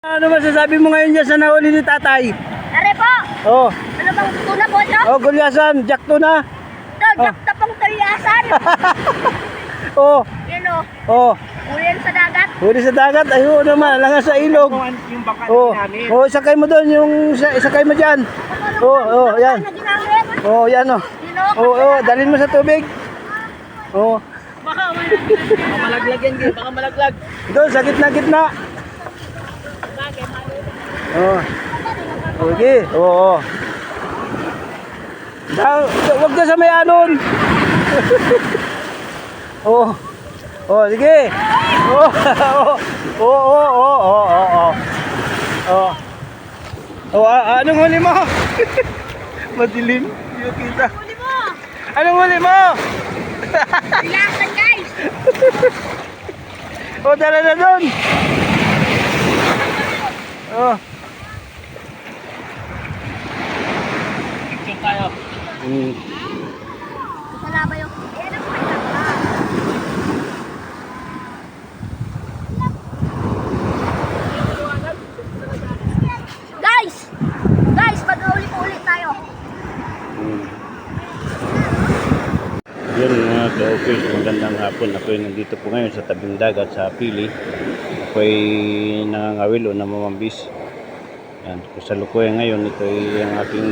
Ano masasabi mo ngayon dyan sa nahuli ni tatay? Are po! Oh, Ano bang tuna po ito? oh, gulyasan, jack tuna. Ito, tapang taliasan! Oh, Yan o, oh, ulan sa dagat. huli sa dagat, ayun naman, langas sa ilog. Yung baka Oh, namin. oh, isakay mo doon, yung isakay mo dyan. Oh, oh, yan. Ano ginamit? Oh, yan oh. Yun o, Oh, oh, dalhin mo sa tubig. Oh, baka Baka malaglag yan, Gil. Baka malaglag. doon sa gitna-gitna. Oh. Okay. Oo. Wag ka sa may alon. Oh. Oh, sige. Oh. Oh, oh, oh, oh, oh, oh. Oh. Oh, anong huli mo? Madilim. Hindi ko kita. huli mo! Anong huli mo? Taliasan guys! Oh, dala na doon. Oh. Picture tayo. Wala ba yung... Eh, ano po ito? Guys! Guys, mag-ulit-ulit tayo. Yun mga ka-office, magandang hapon. Ako ay nandito po ngayon sa tabing dagat sa Pili. Ako ay nangangawil o namamambis. Yan, kasalukuyan ngayon, ito ay ang aking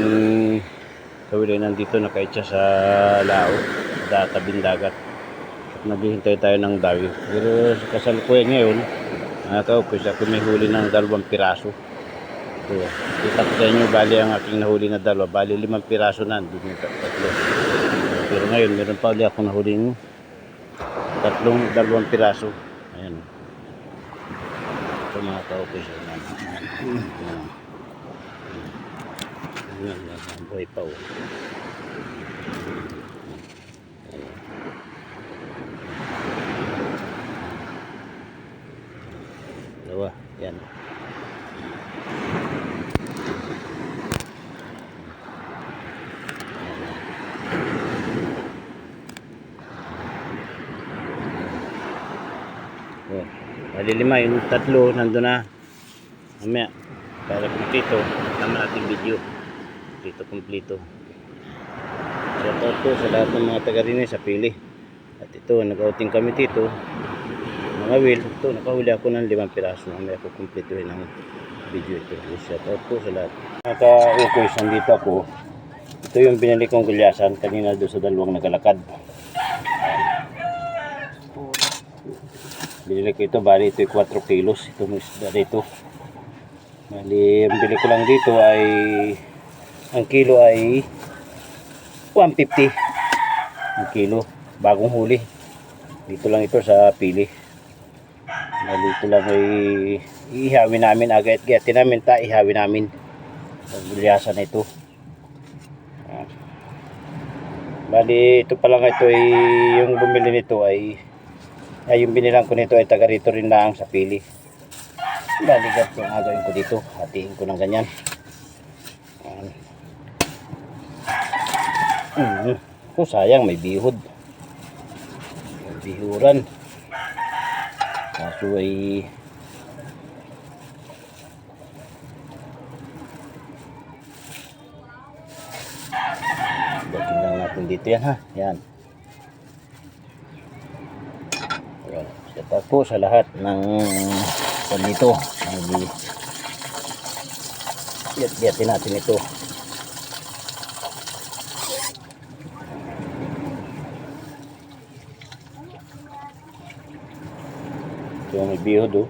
kawil ay nandito nakaitsa sa lao, sa tabing dagat. At naghihintay tayo ng dawi. Pero sa kasalukuyan ngayon, mga ka-office, ako may huli ng 2 piraso. So, kita ko sa inyo, bali ang aking nahuli na 2, bali 5 piraso na, hindi yung 3. Pero ngayon, meron pa ulit ako nahuling 2 piraso. Ayan. Ito mga ka-office. Ayan, buhay pa o. Dalawa, yan. Oh, bali 5, yung 3 nandun na. Mamaya, para kumplito, tama natin video. Kumplito. Shout out po sa lahat ng mga taga rin sa Pili. At ito, nag-outing kami dito. Mga will, ito, nakahuli ako ng 5 piraso. Mamaya ko kumplituhin ang video ito. Shout out po sa lahat. Mga ka-ukoys, nandito ako. Ito yung binili kong gulyasan kanina doon sa 2 nagalakad. Binili ko ito, bali ito 4 kilos. Ito may isda dito. Bali, ang bili ko lang dito ay ang kilo ay 150 ang kilo, bagong huli. Dito lang ito sa Pili. Bali, ito lang ay ihawin namin, agad-gatin namin, ihawin namin ang gulyasan na ito. Bali, ito pa lang, ito ay yung bumili nito ay yung binilang ko nito ay taga rito rin lang sa Pili. Bali, ganito ang gagawin ko dito, hatiin ko ng ganyan. Oh, sayang, may bihod. May bihuran. Kaso ay dating lang natin dito yan, ha. Yan. Shout out po sa lahat ng dito. Biyatin natin ito. So, may bihod o.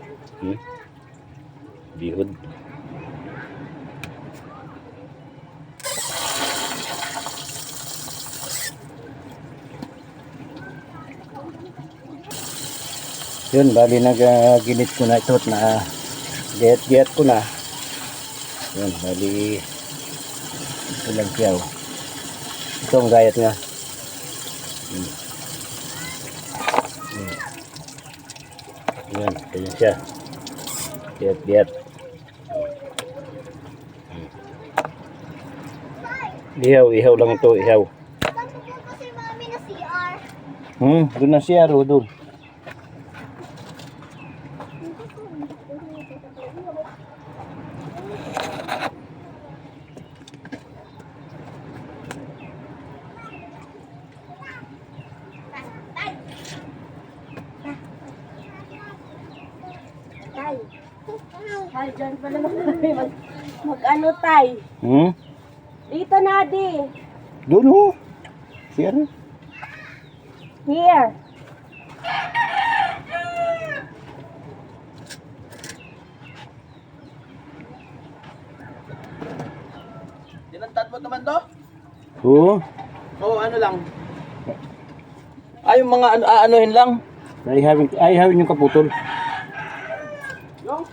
Bihod. Yun, bali nag-ginit ko na ito at na gayat-gayat ko na. Yun, bali ito lang siya o. Ito ang gayat nga. Yan, ganyan siya. Gayat-gayat. Ihaw lang ito, ihaw. Saan po po kasi mami na CR? Doon na siya, doon. Ay, dyan pala mag-ano tay. Hmm? Dito na, di. Doon ho. Here. Here. Dinantad mo naman to? Oo. Oo, ano lang. Ay, yung mga aanuhin lang. I have yung kaputol. Yung?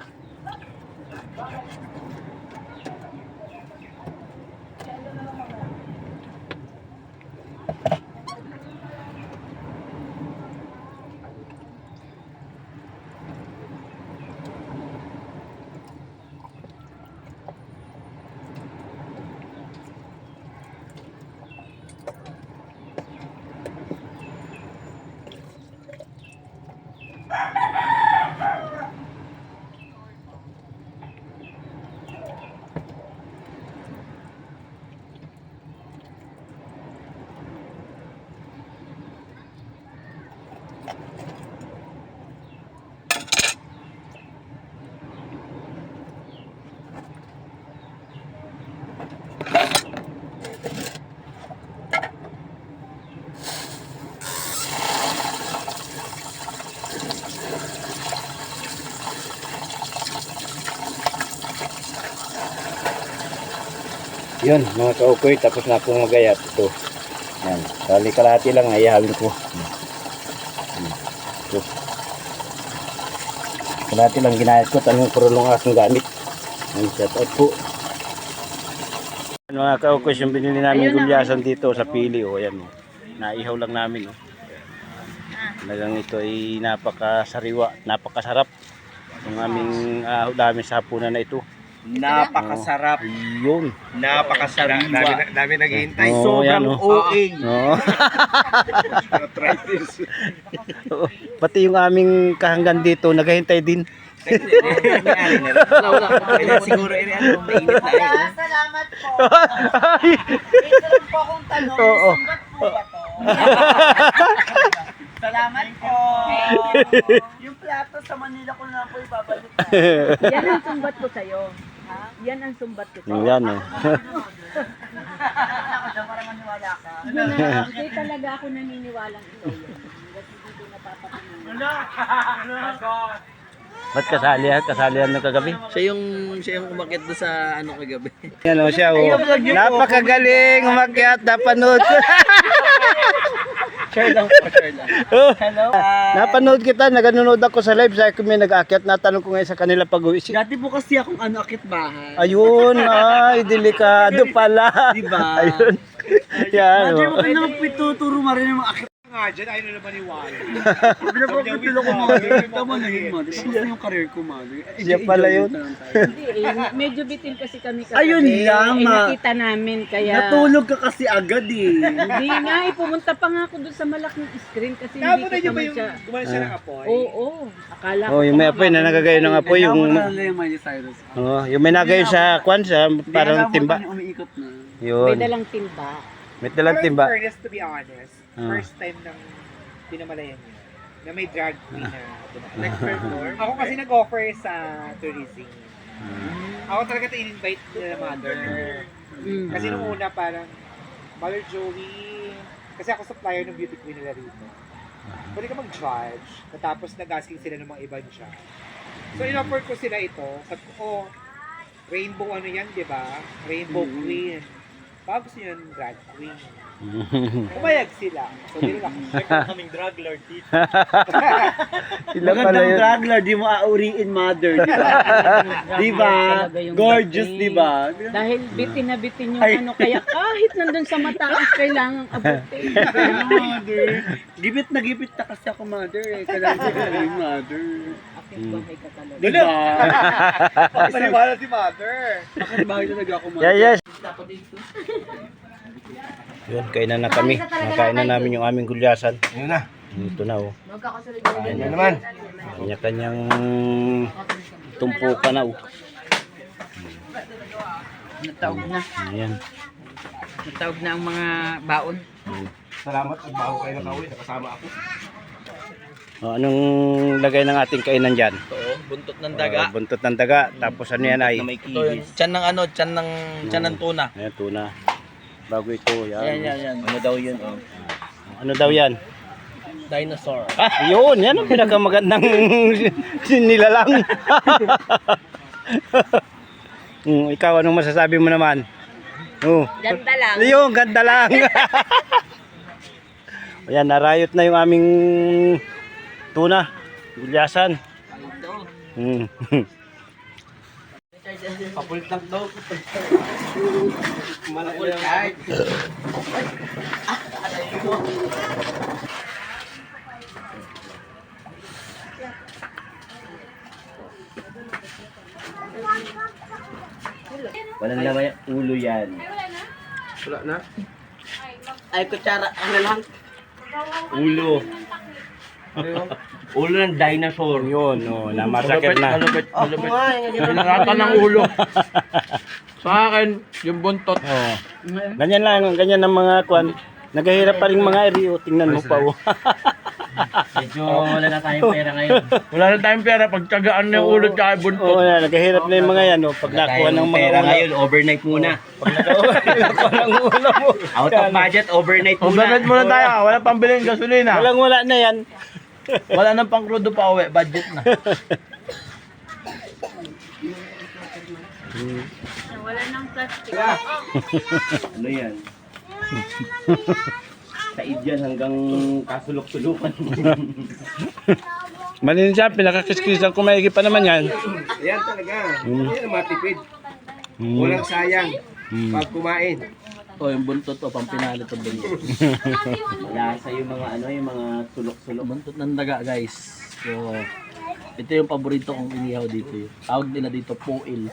Yun, mga kaukoy, tapos na akong magayat. Ito. Yan. Bali kalahati lang, ayahalin ko. Ito. Kalahati lang ginayat ko, tanong kurulong aking gamit. Yan, shout out po. Mga kaukoy, yung binili namin gulyasan dito sa Pili. O, yan. O. Naihaw lang namin. O. Talagang ito ay napakasariwa, napakasarap. Yung aming dami sa hapunan na ito. Napakasarap. Yun. Napakasariwa. Dami naghihintay. Oo, yan, Sobrang oh. OA. Oo. Arthritis. Oo. Pati yung aming kahanggan dito, naghahintay din. Wala. Kaya siguro ano, mainit na eh. Salamat po. Ay. Ito lang po akong tanong. Oo. Sumbat po ba to? Salamat po. Yung plato sa Manila ko na po ibabalik. Yan ang sumbat ko sa'yo. Yan ang sumbat ko sa'yo. Yan oh. Ako dyan para maniwala ka. Hindi talaga ako naniniwalang ito yun. Kasi dito napapakinan. Ba't kasali ha? Kasalihan ng kagabi? Siya yung umakyat doon sa ano kagabi. Yan oh, siya oh. Napakagaling umakyat, napanood ko. Share lang po, share lang. Oh. Hello. Napanood kita, naganonood ako sa live, sa may nag-akyat, natanong ko ngayon sa kanila pag-uwi. Dati po kasi akong akit bahay. Ayun, ay, delikado pala. Diba? Ayun. Yan Mother, oh. huwag naman pituturo mo rin yung mga akit. Nga dyan, ayaw nila maniwala. Pinapapitulo ko mother. Tama na yun mother. Tapos yung career ko mother. Siya pala yun. Hindi medyo bitin kasi kami kagabi. Ayun lang, ma. Nakita namin kaya. Natulog ka kasi agad eh. Hindi nga pumunta pa nga ako doon sa malaking screen kasi hindi Napunta ko niyo ba naman yung siya. gumawa siya ng apoy? Oo. Akala ko. Oh, yung may apoy na nagagayon ng apoy, yung yung Miley Cyrus. oh, yung may nagayon sa kwan sa parang timba. Umiikot na. May Yun. dalang timba. May dalang Pero timba. in fairness, to be honest, first time nang pinamalayan niyo na may drag queen na nag-perform. Ako kasi nag-offer sa tourism. Ako talaga in-invite nila mother. Kasi nung una parang, Mother Joey, kasi ako supplier ng beauty queen nila rito. Pwede ka mag-judge, tapos nag-asking sila ng mga iba siya. So in-offer ko sila ito, sabi ko, rainbow ano yan, di ba? Rainbow queen. Baka gusto nyo ng drag queen. Pumayag sila. So, hindi lang ako. Kaming drag lord dito. Sila pala Magandang yun. drag lord, di mo auriin mother, di ba? Di ba? Talaga yung Gorgeous, dating. di ba? Dahil bitin na bitin yung Ay. ano, kaya kahit nandun sa mataas, kailangang abutin. Mother. Gipit na kasi ako mother eh. Kailangan ko yung mother. Aking bahay ka talaga. Di ba? Paniwala si mother. Bakit bahay talaga ako mother? Yeah, yes. Yun, kainan na kami. Nakain na namin yung aming gulyasan. Ayun na. Ito na oh. Ayun na naman. Kanya-kanyang tumpukan na oh. Natawag na. Ayan. Natawag na ang mga baon. Salamat at bago kayo nakauwi. Nakasama ako. Anong lagay ng ating kainan dyan? Ito, buntot ng daga. Buntot ng daga. Tapos ano yan ay? Na may kilis. Ito, tiyan ng tuna. Ayan, tuna. Bago ito. Yan. Yan. Ano daw yun? Oh. Ano daw yan? Dinosaur. Yun, yan ang pinakamagandang nilalang. Ikaw, anong masasabi mo naman? Ganda lang. Yung ganda lang. Ayan, narayot na yung aming tuna. Gulyasan. Papulit lang daw. Malapit kahit. Walang laman ulo yan. Wala na? Ay, kutsara. Ano lang? Ulo. Ulo ng dinosaur. Yun, namasakit na. Malupit. Pinaratan ng ulo. Sa akin, yung buntot. Ganyan lang, ganyan ang mga kwan. Nagahirap pa rin mga eri. Tingnan mo pa. Medyo wala na tayong pera ngayon. Wala na tayong pera. Pagtsagaan na yung ulo tsaka yung buntot. Nagahirap na yung mga yan. Pag nakuha ng mga pera ulo. ngayon, overnight muna. Pag nakuha ng ulo mo. Out of budget, overnight muna. Overnight muna tayo. Wala pang bilhin gasolina. Wala na yan. Wala nang pang crudo pa uwi. Budget na. Wala nang plastic. Ano yan? Taid yan hanggang kasulok-sulukan. Malinis yan, pinakakiskisan kung maigi pa naman yan. Yan talaga. Yan matipid. Walang sayang. Pag kumain. O, yung buntot o, pampinalo to din. Lasa yung mga yung mga sulok-sulok. Buntot ng daga, guys. So, ito yung paborito kong inihaw dito. Tawag nila dito, poil.